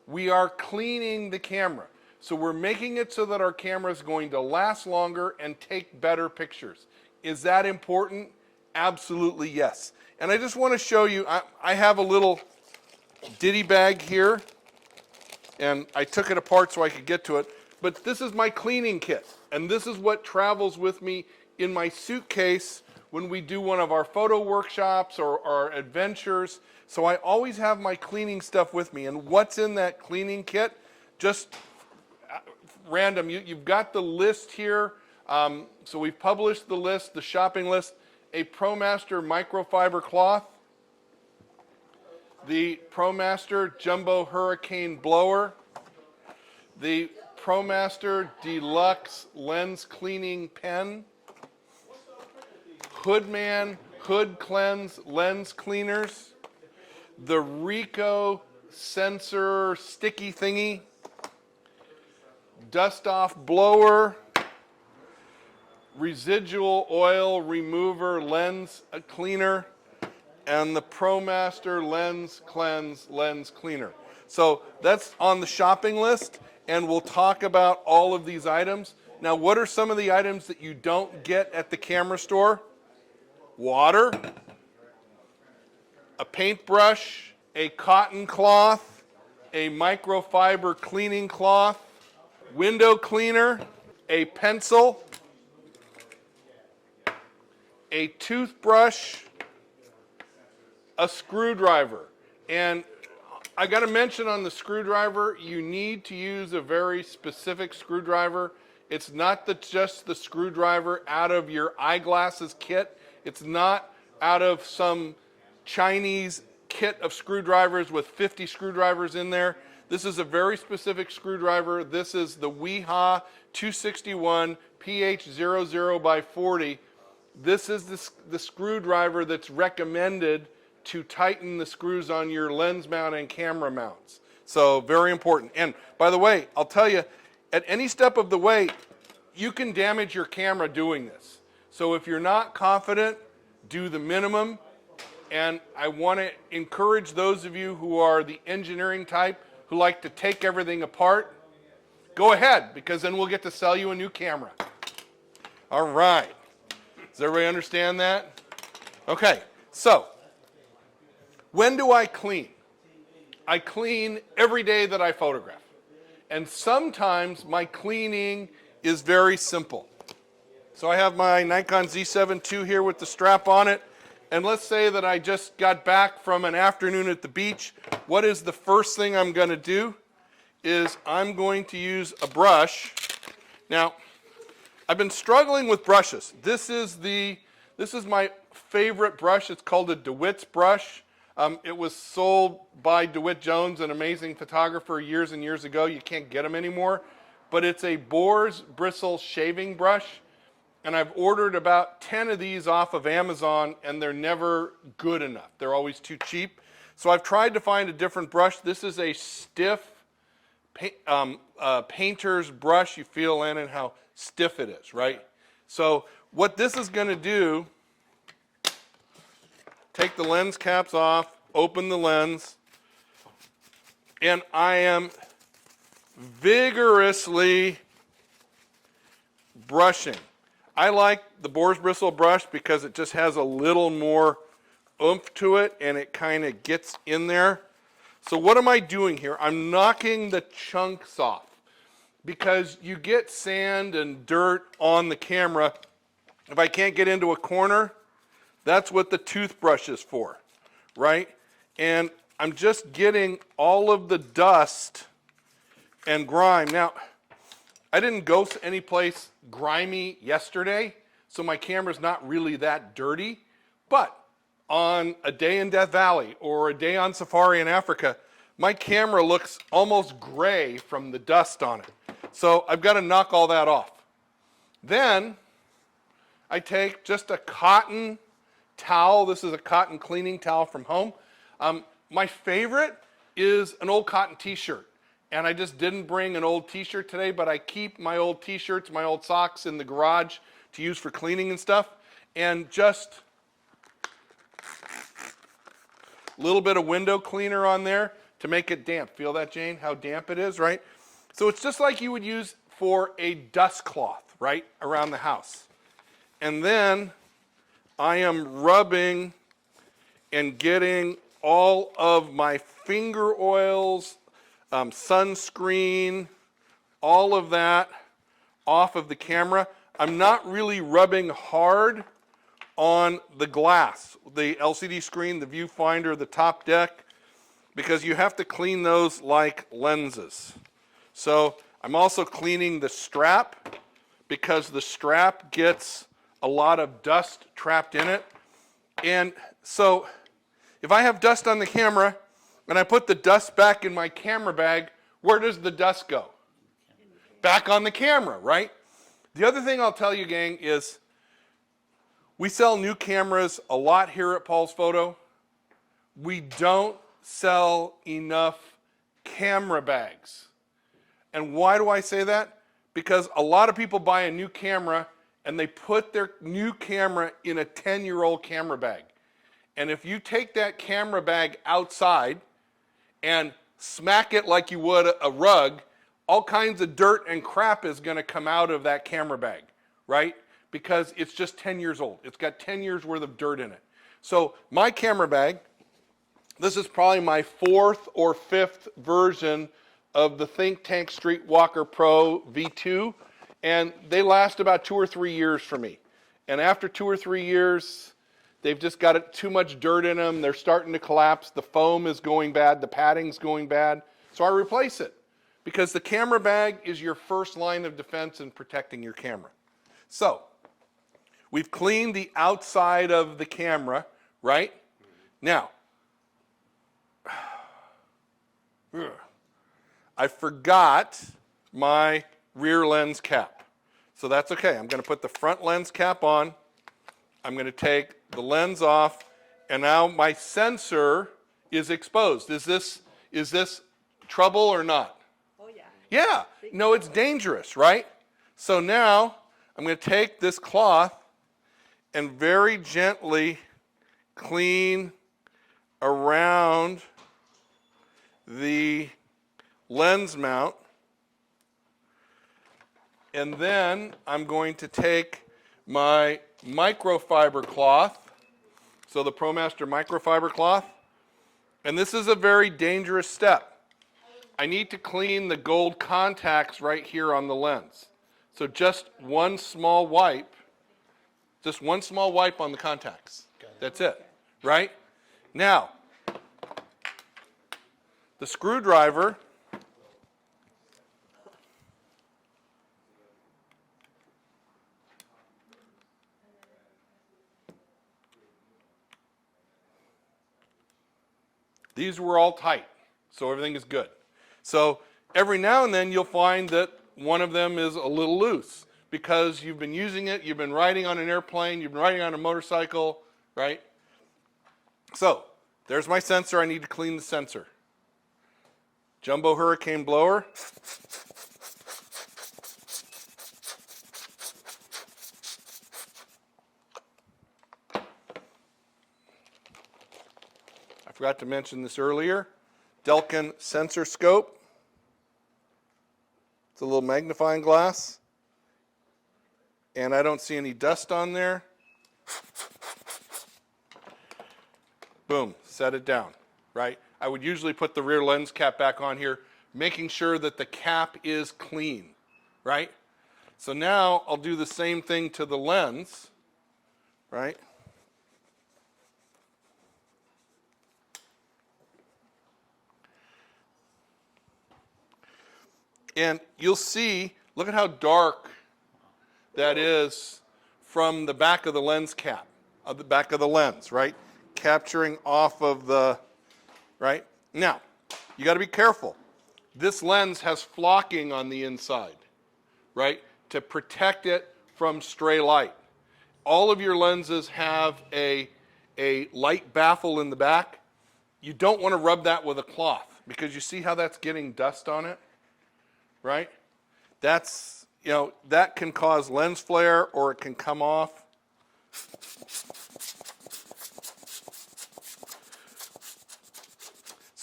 We are cleaning the camera. So we're making it so that our camera is going to last longer and take better pictures. Is that important? Absolutely yes. And I just want to show you, I have a little ditty bag here, and I took it apart so I could get to it. But this is my cleaning kit, and this is what travels with me in my suitcase when we do one of our photo workshops or our adventures. So I always have my cleaning stuff with me. And what's in that cleaning kit? Just random. You've got the list here. So we've published the list, the shopping list. A ProMaster microfiber cloth, the ProMaster Jumbo Hurricane Blower, the ProMaster Deluxe Lens Cleaning Pen, Hoodman Hood Cleanse Lens Cleaners, the Ricoh Sensor Sticky Thingy, Dust Off Blower, Residual Oil Remover Lens Cleaner, and the ProMaster Lens Cleanse Lens Cleaner. So that's on the shopping list, and we'll talk about all of these items. Now, what are some of the items that you don't get at the camera store? Water, a paintbrush, a cotton cloth, a microfiber cleaning cloth, window cleaner, a pencil, a toothbrush, a screwdriver. And I got to mention on the screwdriver, you need to use a very specific screwdriver. It's not just the screwdriver out of your eyeglasses kit. It's not out of some Chinese kit of screwdrivers with 50 screwdrivers in there. This is a very specific screwdriver. This is the Wiha 261 PH00x40. This is the screwdriver that's recommended to tighten the screws on your lens mount and camera mounts. So very important. And by the way, I'll tell you, at any step of the way, you can damage your camera doing this. So if you're not confident, do the minimum. And I want to encourage those of you who are the engineering type, who like to take everything apart, go ahead, because then we'll get to sell you a new camera. All right. Does everybody understand that? Okay, so when do I clean? I clean every day that I photograph. And sometimes my cleaning is very simple. So I have my Nikon Z7 II here with the strap on it. And let's say that I just got back from an afternoon at the beach. What is the first thing I'm going to do? Is I'm going to use a brush. Now, I've been struggling with brushes. This is my favorite brush. It's called a DeWitt's brush. It was sold by DeWitt Jones, an amazing photographer, years and years ago. You can't get them anymore. But it's a boar's bristle shaving brush. And I've ordered about 10 of these off of Amazon, and they're never good enough. They're always too cheap. So I've tried to find a different brush. This is a stiff painter's brush. You feel, Landon, how stiff it is, right? So what this is going to do, take the lens caps off, open the lens, and I am vigorously brushing. I like the boar's bristle brush because it just has a little more oomph to it and it kind of gets in there. So what am I doing here? I'm knocking the chunks off because you get sand and dirt on the camera. If I can't get into a corner, that's what the toothbrush is for, right? And I'm just getting all of the dust and grime. Now, I didn't go any place grimy yesterday, so my camera's not really that dirty. But on a day in Death Valley or a day on safari in Africa, my camera looks almost gray from the dust on it. So I've got to knock all that off. Then I take just a cotton towel. This is a cotton cleaning towel from home. My favorite is an old cotton t-shirt. And I just didn't bring an old t-shirt today, but I keep my old t-shirts, my old socks in the garage to use for cleaning and stuff. And just a little bit of window cleaner on there to make it damp. Feel that, Jane? How damp it is, right? So it's just like you would use for a dust cloth, right, around the house. And then I am rubbing and getting all of my finger oils, sunscreen, all of that off of the camera. I'm not really rubbing hard on the glass, the LCD screen, the viewfinder, the top deck, because you have to clean those like lenses. So I'm also cleaning the strap because the strap gets a lot of dust trapped in it. And so if I have dust on the camera and I put the dust back in my camera bag, where does the dust go? Back on the camera, right? The other thing I'll tell you, gang, is we sell new cameras a lot here at Paul's Photo. We don't sell enough camera bags. And why do I say that? Because a lot of people buy a new camera and they put their new camera in a 10-year-old camera bag. And if you take that camera bag outside and smack it like you would a rug, all kinds of dirt and crap is going to come out of that camera bag, right? Because it's just 10 years old. It's got 10 years worth of dirt in it. So my camera bag, this is probably my 4th or 5th version of the Think Tank Streetwalker Pro V2, and they last about 2 or 3 years for me. And after 2 or 3 years, they've just got too much dirt in them. They're starting to collapse. The foam is going bad. The padding's going bad. So I replace it because the camera bag is your first line of defense in protecting your camera. So we've cleaned the outside of the camera, right? Now, I forgot my rear lens cap. So that's okay. I'm going to put the front lens cap on. I'm going to take the lens off, and now my sensor is exposed. Is this trouble or not? Oh, yeah. Yeah. No, it's dangerous, right? So now I'm going to take this cloth and very gently clean around the lens mount. And then I'm going to take my microfiber cloth, so the ProMaster microfiber cloth, and this is a very dangerous step. I need to clean the gold contacts right here on the lens. So just one small wipe on the contacts. That's it, right? Now, the screwdriver, these were all tight, so everything is good. So every now and then you'll find that one of them is a little loose because you've been using it, you've been riding on an airplane, you've been riding on a motorcycle, right? So there's my sensor. I need to clean the sensor. Jumbo Hurricane blower. I forgot to mention this earlier. Delkin sensor scope. It's a little magnifying glass. And I don't see any dust on there. Boom, set it down, right? I would usually put the rear lens cap back on here, making sure that the cap is clean, right? So now I'll do the same thing to the lens, right? And you'll see, look at how dark that is from the back of the lens cap, of the back of the lens, right? Capturing off of the, right? Now, you got to be careful. This lens has flocking on the inside, right? To protect it from stray light. All of your lenses have a light baffle in the back. You don't want to rub that with a cloth because you see how that's getting dust on it, right? That's, that can cause lens flare or it can come off.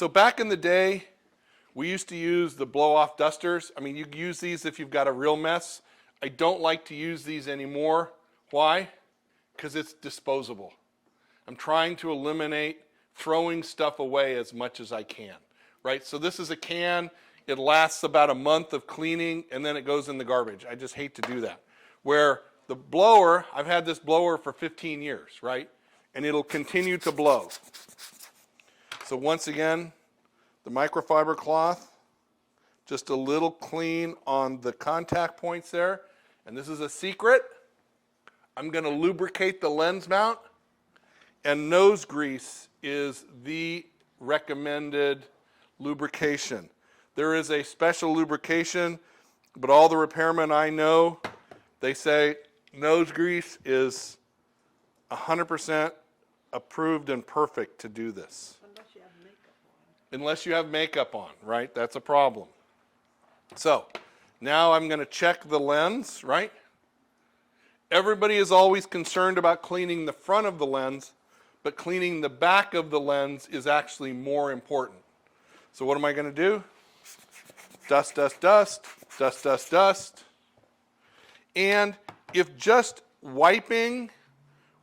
So back in the day, we used to use the blow-off dusters. I mean, you can use these if you've got a real mess. I don't like to use these anymore. Why? Because it's disposable. I'm trying to eliminate throwing stuff away as much as I can, right? So this is a can. It lasts about a month of cleaning, and then it goes in the garbage. I just hate to do that. Where the blower, I've had this blower for 15 years, right? And it'll continue to blow. So once again, the microfiber cloth, just a little clean on the contact points there. And this is a secret. I'm going to lubricate the lens mount. And nose grease is the recommended lubrication. There is a special lubrication, but all the repairmen I know, they say nose grease is 100% approved and perfect to do this. Unless you have makeup on. Unless you have makeup on, right? That's a problem. So now I'm going to check the lens, right? Everybody is always concerned about cleaning the front of the lens, but cleaning the back of the lens is actually more important. So what am I going to do? Dust, dust, dust, dust, dust, dust. And if just wiping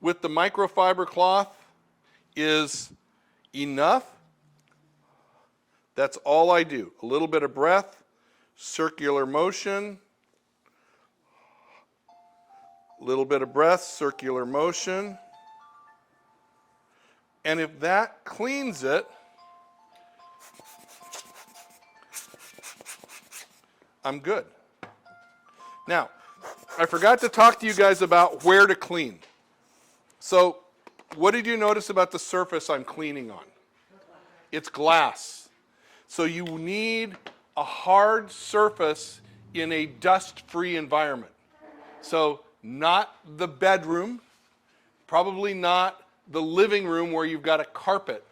with the microfiber cloth is enough, that's all I do. A little bit of breath, circular motion, a little bit of breath, circular motion. And if that cleans it, I'm good. Now, I forgot to talk to you guys about where to clean. So, what did you notice about the surface I'm cleaning on? It's glass. So you need a hard surface in a dust-free environment. So, not the bedroom, probably not the living room where you've got a carpet.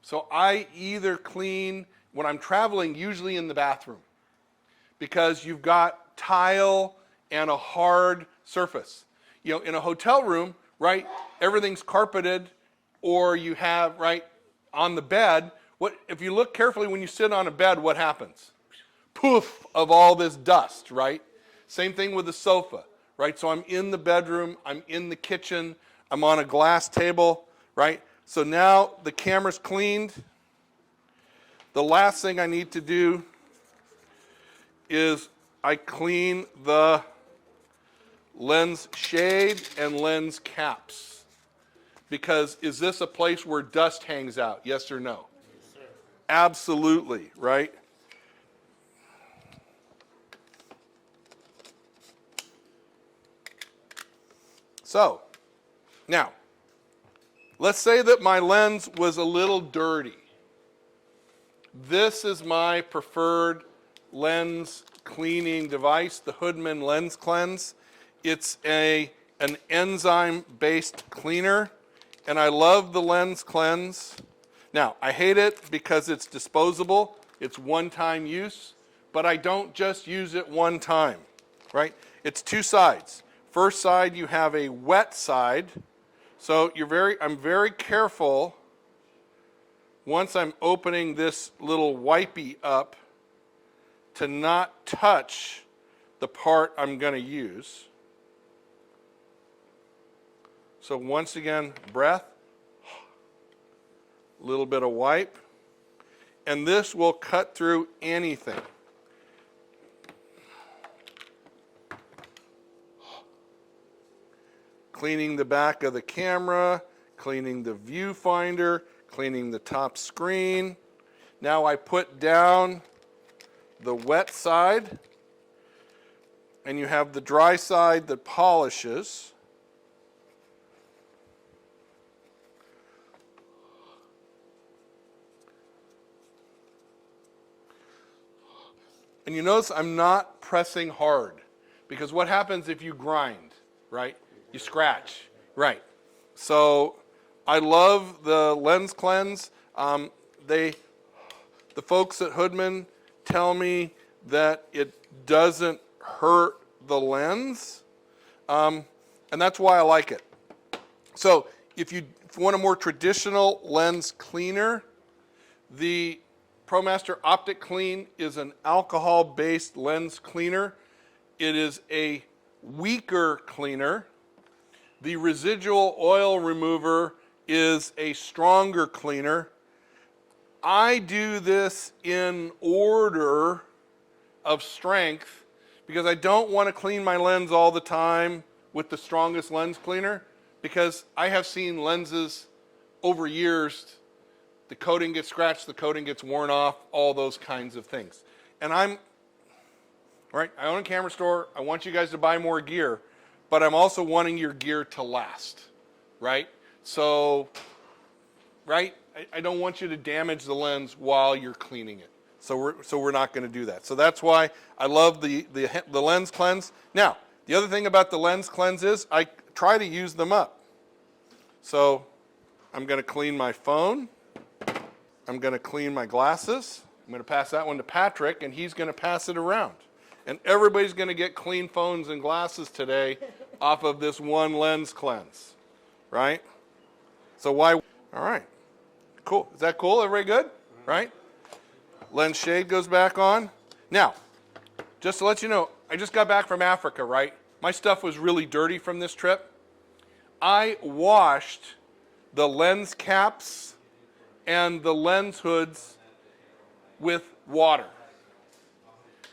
So I either clean, when I'm traveling, usually in the bathroom, because you've got tile and a hard surface. You know, in a hotel room, right, everything's carpeted, or you have, right, on the bed, what if you look carefully when you sit on a bed, what happens? Poof of all this dust, right? Same thing with the sofa, right? So I'm in the bedroom, I'm in the kitchen, I'm on a glass table, right? So now the camera's cleaned. The last thing I need to do is I clean the lens shade and lens caps. Because is this a place where dust hangs out? Yes or no? Yes, sir. Absolutely, right? So, now, let's say that my lens was a little dirty. This is my preferred lens cleaning device, the Hoodman Lens Cleanse. It's an enzyme-based cleaner, and I love the Lens Cleanse. Now, I hate it because it's disposable. It's one-time use, but I don't just use it one time, right? It's two sides. First side, you have a wet side. So I'm very careful once I'm opening this little wipey up to not touch the part I'm going to use. So once again, breath, a little bit of wipe, and this will cut through anything. Cleaning the back of the camera, cleaning the viewfinder, cleaning the top screen. Now I put down the wet side, and you have the dry side that polishes. And you notice I'm not pressing hard, because what happens if you grind, right? You scratch, right? So I love the Lens Cleanse. The folks at Hoodman tell me that it doesn't hurt the lens, and that's why I like it. So if you want a more traditional lens cleaner, The ProMaster Optic Clean is an alcohol-based lens cleaner. It is a weaker cleaner. The residual oil remover is a stronger cleaner. I do this in order of strength because I don't want to clean my lens all the time with the strongest lens cleaner, because I have seen lenses over years, the coating gets scratched, the coating gets worn off, all those kinds of things. And I own a camera store, I want you guys to buy more gear, but I'm also wanting your gear to last, right? So, right, I don't want you to damage the lens while you're cleaning it. So we're not going to do that. So that's why I love the lens cleanse. Now, the other thing about the lens cleanse is I try to use them up. So I'm going to clean my phone. I'm going to clean my glasses. I'm going to pass that one to Patrick, and he's going to pass it around. And everybody's going to get clean phones and glasses today off of this one lens cleanse, right? So why? All right, cool. Is that cool? Everybody good? Right? Lens shade goes back on. Now, just to let you know, I just got back from Africa, right? My stuff was really dirty from this trip. I washed the lens caps and the lens hoods with water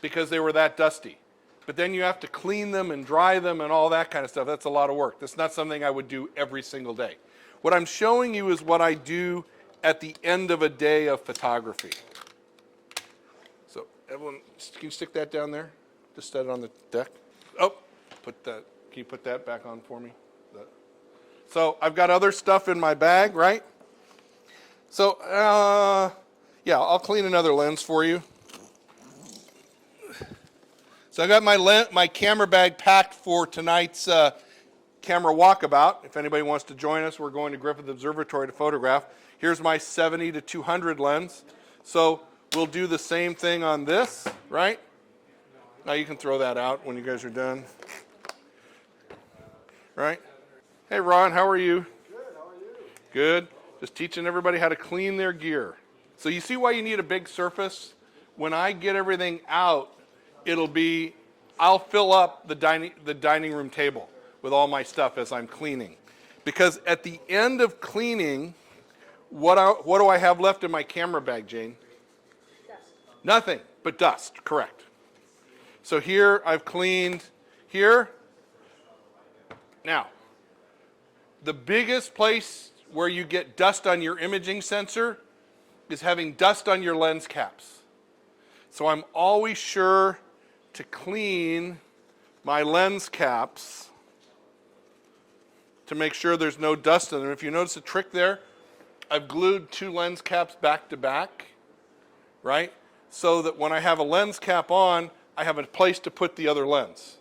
because they were that dusty. But then you have to clean them and dry them and all that kind of stuff. That's a lot of work. That's not something I would do every single day. What I'm showing you is what I do at the end of a day of photography. So everyone, can you stick that down there? Just set it on the deck. Oh, can you put that back on for me? So I've got other stuff in my bag, right? So, yeah, I'll clean another lens for you. So I got my camera bag packed for tonight's camera walkabout. If anybody wants to join us, we're going to Griffith Observatory to photograph. Here's my 70 to 200 lens. So we'll do the same thing on this, right? Now you can throw that out when you guys are done. Right? Hey Ron, how are you? Good, how are you? Good. Just teaching everybody how to clean their gear. So you see why you need a big surface? When I get everything out, I'll fill up the dining room table with all my stuff as I'm cleaning. Because at the end of cleaning, what do I have left in my camera bag, Jane? Dust. Nothing but dust, correct. So here I've cleaned here. Now, the biggest place where you get dust on your imaging sensor is having dust on your lens caps. So I'm always sure to clean my lens caps to make sure there's no dust in them. If you notice a trick there, I've glued 2 lens caps back to back, right? So that when I have a lens cap on, I have a place to put the other lens.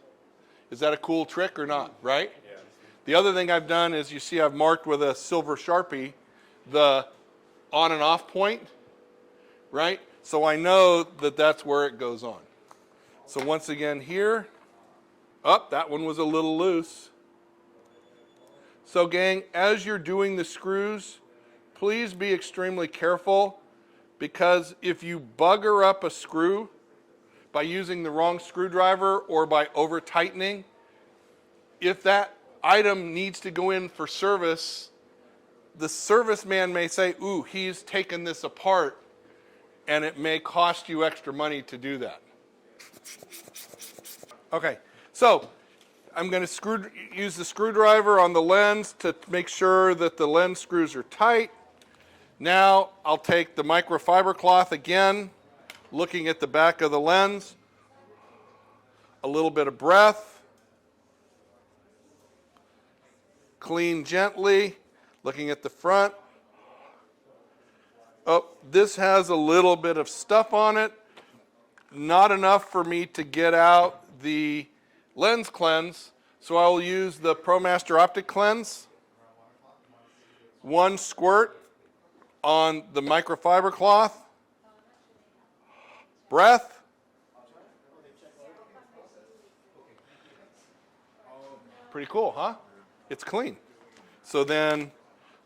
Is that a cool trick or not, right? Yeah. The other thing I've done is, you see I've marked with a silver Sharpie the on and off point, right? So I know that that's where it goes on. So once again here, that one was a little loose. So gang, as you're doing the screws, please be extremely careful, because if you bugger up a screw by using the wrong screwdriver or by over tightening, if that item needs to go in for service, the service man may say, ooh, he's taken this apart, and it may cost you extra money to do that. Okay, so I'm going to use the screwdriver on the lens to make sure that the lens screws are tight. Now I'll take the microfiber cloth again, looking at the back of the lens, a little bit of breath, clean gently, looking at the front. Oh, this has a little bit of stuff on it, not enough for me to get out the lens cleanse, so I will use the ProMaster Optic Cleanse. 1 squirt on the microfiber cloth. Breath. Pretty cool, huh? It's clean. So then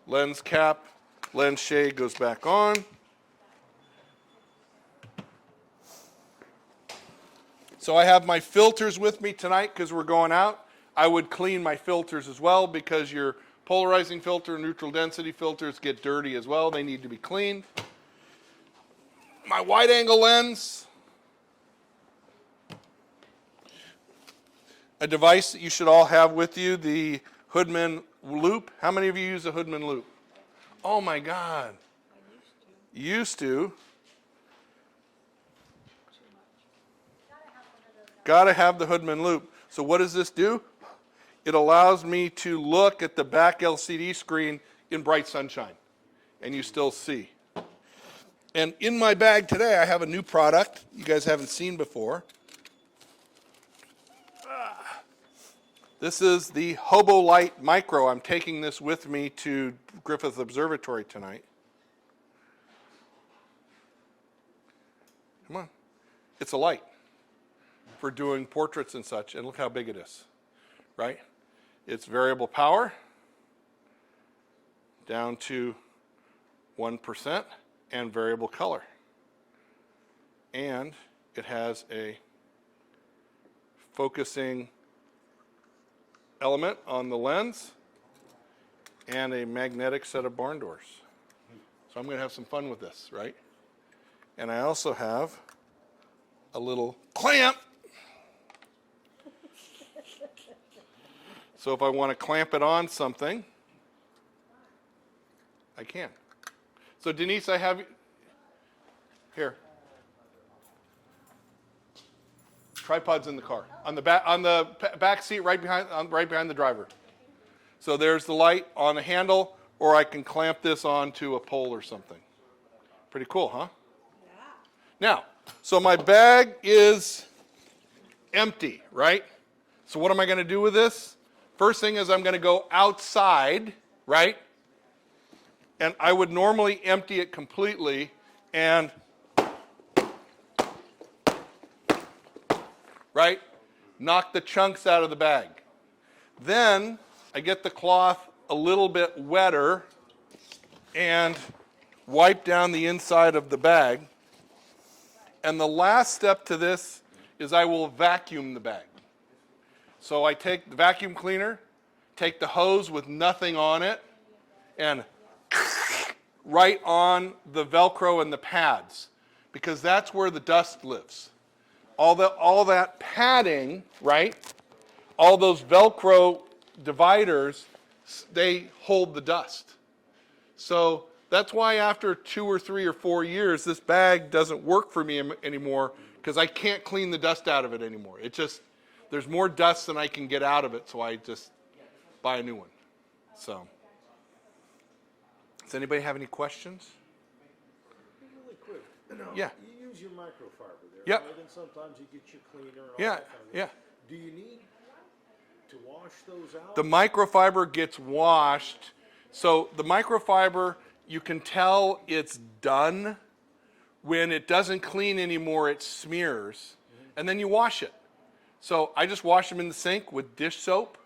lens cap, lens shade goes back on. So I have my filters with me tonight because we're going out. I would clean my filters as well because your polarizing filter, neutral density filters get dirty as well. They need to be cleaned. My wide angle lens, a device that you should all have with you, the Hoodman Loop. How many of you use the Hoodman Loop? Oh my God. Used to. Gotta have the Hoodman Loop. So what does this do? It allows me to look at the back LCD screen in bright sunshine, and you still see. And in my bag today, I have a new product you guys haven't seen before. This is the HoboLite Micro. I'm taking this with me to Griffith Observatory tonight. Come on. It's a light for doing portraits and such, and look how big it is, right? It's variable power down to 1% and variable color. And it has a focusing element on the lens and a magnetic set of barn doors. So I'm going to have some fun with this, right? And I also have a little clamp. So if I want to clamp it on something, I can. So Denise, I have here. Tripod's in the car on the back seat, right behind the driver. So there's the light on the handle, or I can clamp this onto a pole or something. Pretty cool, huh? Yeah. Now, so my bag is empty, right? So what am I going to do with this? First thing is I'm going to go outside, right? And I would normally empty it completely and, right, knock the chunks out of the bag. Then I get the cloth a little bit wetter and wipe down the inside of the bag. And the last step to this is I will vacuum the bag. So I take the vacuum cleaner, take the hose with nothing on it, and right on the Velcro and the pads, because that's where the dust lives. All that padding, right? All those Velcro dividers, they hold the dust. So that's why after 2 or 3 or 4 years, this bag doesn't work for me anymore, because I can't clean the dust out of it anymore. It just, there's more dust than I can get out of it, so I just buy a new one. So, does anybody have any questions? Really quick. Yeah. You use your microfiber there. Yep. Right? And sometimes you get your cleaner and all Yeah, that kind of yeah. Do you need to wash those out? The microfiber gets washed. So the microfiber, you can tell it's done when it doesn't clean anymore, it smears, and then you wash it. So I just wash them in the sink with dish soap.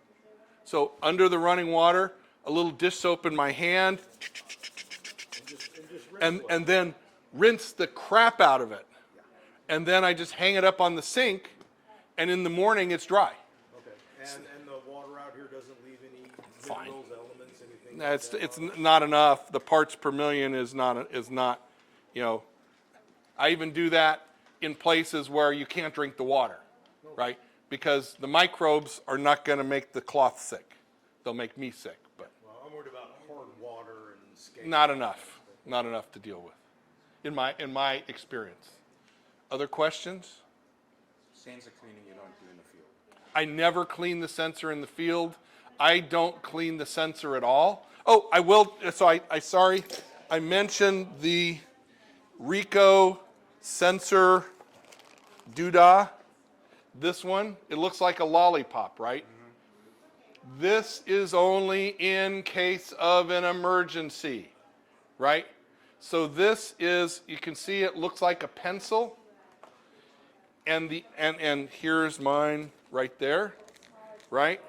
So under the running water, a little dish soap in my hand, and then rinse the crap out of it. And then I just hang it up on the sink, and in the morning it's dry. Okay. And the water out here doesn't leave any Fine. minerals, elements, anything? No, like that it's on it? not enough. The parts per million is not, you know, I even do that in places where you can't drink the water, right? Because the microbes are not going to make the cloth sick. They'll make me sick, but Well, I'm worried about hard water and skin. not enough to deal with, in my experience. Other questions? Sensor cleaning you don't do in the field. I never clean the sensor in the field. I don't clean the sensor at all. Oh, I will. So I mentioned the Ricoh sensor doodah. This one, it looks like a lollipop, right? Mm-hmm. This is only in case of an emergency, right? So this is, you can see it looks like a pencil. And here's mine right there, right?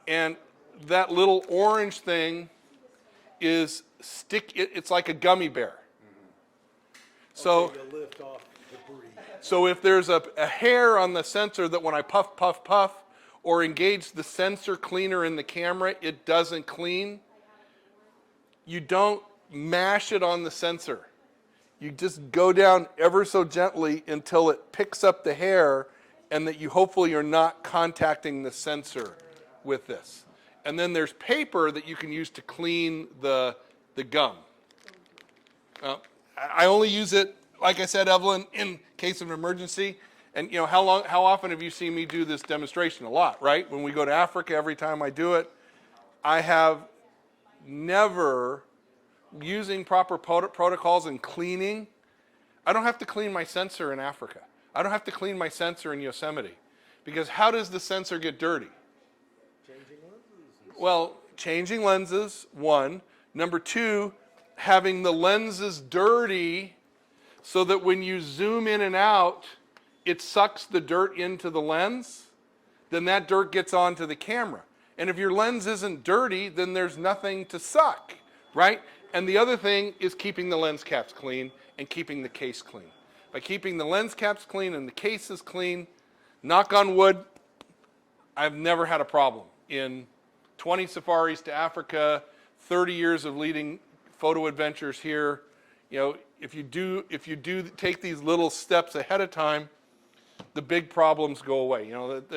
And that little orange thing is it's like a gummy bear. So Okay, you lift off. So if there's a hair on the sensor that when I puff, puff, puff, or engage the sensor cleaner in the camera, it doesn't clean, you don't mash it on the sensor. You just go down ever so gently until it picks up the hair, and that you hopefully are not contacting the sensor with this. And then there's paper that you can use to clean the gum. I only use it, like I said, Evelyn, in case of an emergency. And how often have you seen me do this demonstration? A lot, right? When we go to Africa, every time I do it, I have never, using proper protocols and cleaning, I don't have to clean my sensor in Africa. I don't have to clean my sensor in Yosemite. Because how does the sensor get dirty? Changing lenses. Well, changing lenses, one. Number two, having the lenses dirty so that when you zoom in and out, it sucks the dirt into the lens, then that dirt gets onto the camera. And if your lens isn't dirty, then there's nothing to suck, right? And the other thing is keeping the lens caps clean and keeping the case clean. By keeping the lens caps clean and the cases clean, knock on wood, I've never had a problem. In 20 safaris to Africa, 30 years of leading photo adventures here, if you do take these little steps ahead of time, the big problems go away.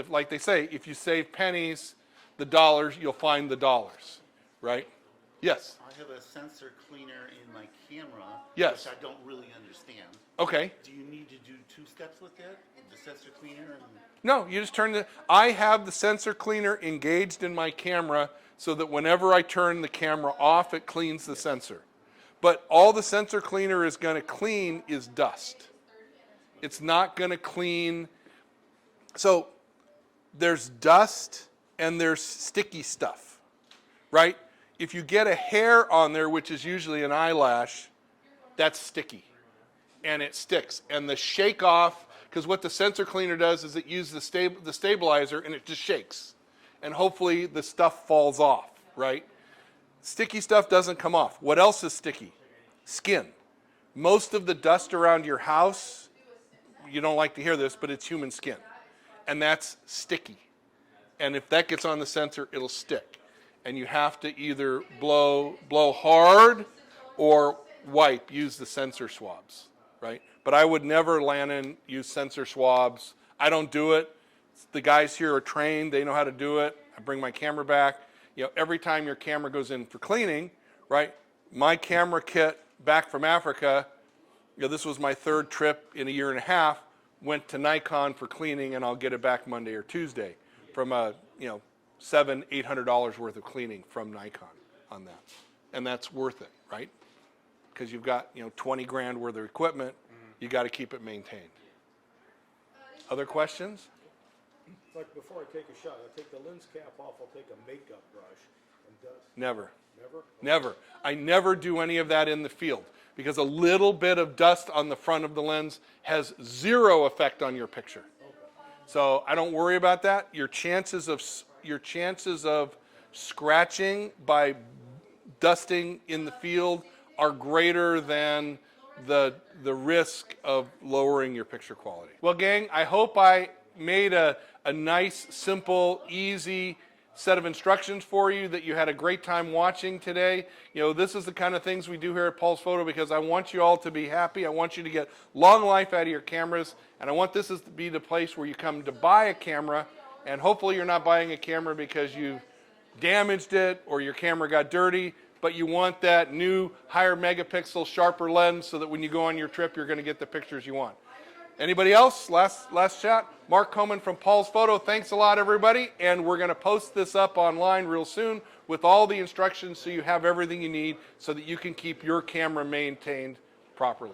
Like they say, if you save pennies, the dollars, you'll find the dollars, right? Yes. I have a sensor cleaner in my camera, Yes. which I don't really understand. Okay. Do you need to do 2 steps with it? The sensor cleaner and No, you just turn I have the sensor cleaner engaged in my camera so that whenever I turn the camera off, it cleans the sensor. But all the sensor cleaner is going to clean is dust. It's not going to clean. So there's dust and there's sticky stuff, right? If you get a hair on there, which is usually an eyelash, that's sticky. And it sticks. And the shake off, because what the sensor cleaner does is it uses the stabilizer and it just shakes. And hopefully the stuff falls off, right? Sticky stuff doesn't come off. What else is sticky? Skin. Most of the dust around your house, you don't like to hear this, but it's human skin. And that's sticky. And if that gets on the sensor, it'll stick. And you have to either blow hard or wipe, use the sensor swabs, right? But I would never, Lannon, use sensor swabs. I don't do it. The guys here are trained. They know how to do it. I bring my camera back. Every time your camera goes in for cleaning, right? My camera kit back from Africa, this was my 3rd trip in a year and a half, went to Nikon for cleaning, and I'll get it back Monday or Tuesday from a, $700-800 worth of cleaning from Nikon on that. And that's worth it, right? Because you've got, 20 grand worth of equipment, you got to keep it maintained. Other questions? Like before I take a shot, I take the lens cap off, I'll take a makeup brush and dust. Never. Never? Never. I never do any of that in the field because a little bit of dust on the front of the lens has 0 effect on your picture. So I don't worry about that. Your chances of scratching by dusting in the field are greater than the risk of lowering your picture quality. Well, gang, I hope I made a nice, simple, easy set of instructions for you that you had a great time watching today. This is the kind of things we do here at Paul's Photo because I want you all to be happy. I want you to get long life out of your cameras, and I want this to be the place where you come to buy a camera, and hopefully you're not buying a camera because you damaged it or your camera got dirty, but you want that new higher megapixel, sharper lens so that when you go on your trip, you're going to get the pictures you want. Anybody else? Last chat? Mark Coman from Paul's Photo. Thanks a lot, everybody. And we're going to post this up online real soon with all the instructions so you have everything you need so that you can keep your camera maintained properly.